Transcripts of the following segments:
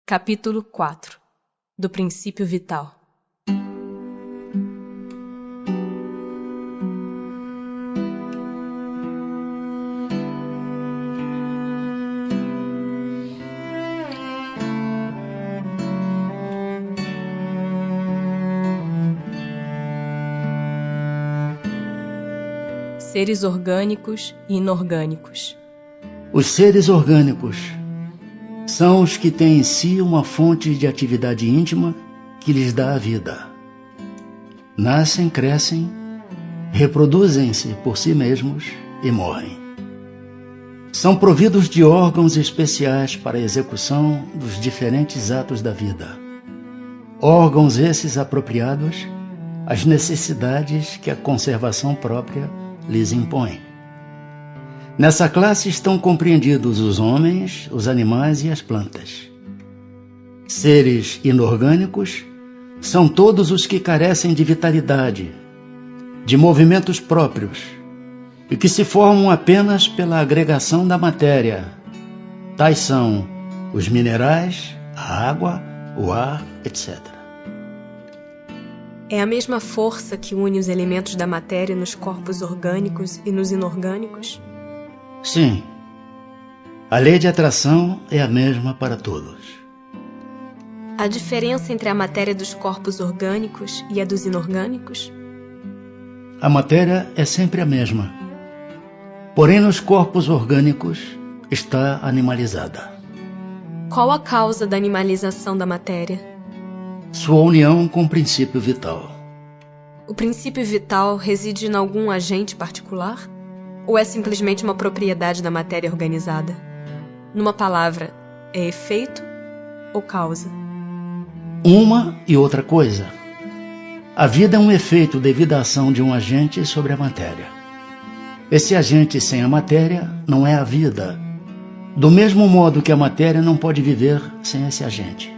Capítulo 4 do princípio vital. Seres orgânicos e inorgânicos. Os seres orgânicos são os que têm em si uma fonte de atividade íntima que lhes dá a vida. Nascem, crescem, reproduzem-se por si mesmos e morrem. São providos de órgãos especiais para a execução dos diferentes atos da vida. Órgãos esses apropriados às necessidades que a conservação própria lhes impõe. Nessa classe estão compreendidos os homens, os animais e as plantas. Seres inorgânicos são todos os que carecem de vitalidade, de movimentos próprios, e que se formam apenas pela agregação da matéria. Tais são os minerais, a água, o ar, etc. É a mesma força que une os elementos da matéria nos corpos orgânicos e nos inorgânicos? Sim, a lei de atração é a mesma para todos. A diferença entre a matéria dos corpos orgânicos e a dos inorgânicos? A matéria é sempre a mesma, porém nos corpos orgânicos está animalizada. Qual a causa da animalização da matéria? Sua união com o princípio vital. O princípio vital reside em algum agente particular? Ou é simplesmente uma propriedade da matéria organizada? Numa palavra, é efeito ou causa? Uma e outra coisa. A vida é um efeito devido à ação de um agente sobre a matéria. Esse agente sem a matéria não é a vida, do mesmo modo que a matéria não pode viver sem esse agente.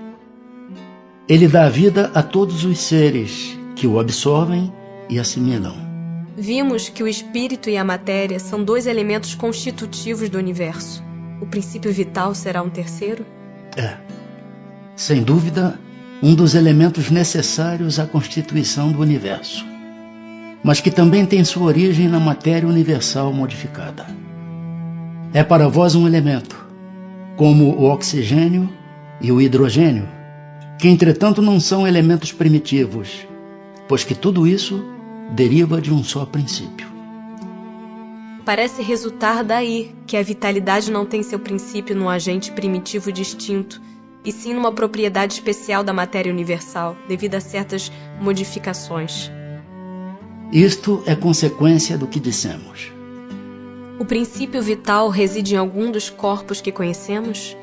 Ele dá vida a todos os seres que o absorvem e assimilam. Vimos que o espírito e a matéria são dois elementos constitutivos do universo. O princípio vital será um terceiro? É, sem dúvida, um dos elementos necessários à constituição do universo, mas que também tem sua origem na matéria universal modificada. É para vós um elemento, como o oxigênio e o hidrogênio, que entretanto não são elementos primitivos, pois que tudo isso deriva de um só princípio. Parece resultar daí que a vitalidade não tem seu princípio num agente primitivo distinto, e sim numa propriedade especial da matéria universal, devido a certas modificações. Isto é consequência do que dissemos. O princípio vital reside em algum dos corpos que conhecemos?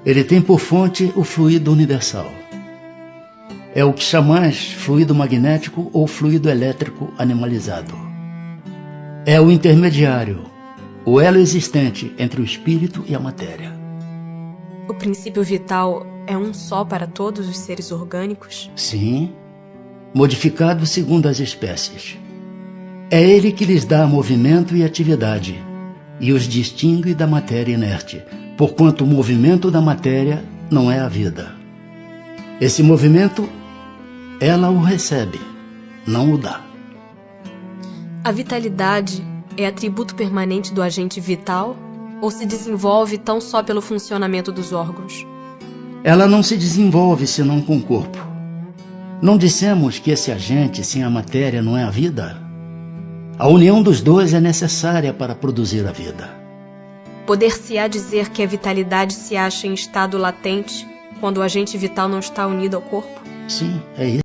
Ele tem por fonte o fluido universal. É o que chamais fluido magnético ou fluido elétrico animalizado. É o intermediário, o elo existente entre o espírito e a matéria. O princípio vital é um só para todos os seres orgânicos? Sim, modificado segundo as espécies. É ele que lhes dá movimento e atividade, e os distingue da matéria inerte, porquanto o movimento da matéria não é a vida. Esse movimento ela o recebe, não o dá. A vitalidade é atributo permanente do agente vital ou se desenvolve tão só pelo funcionamento dos órgãos? Ela não se desenvolve senão com o corpo. Não dissemos que esse agente sem a matéria não é a vida? A união dos dois é necessária para produzir a vida. Poder-se-á dizer que a vitalidade se acha em estado latente quando o agente vital não está unido ao corpo? Sim, é isso.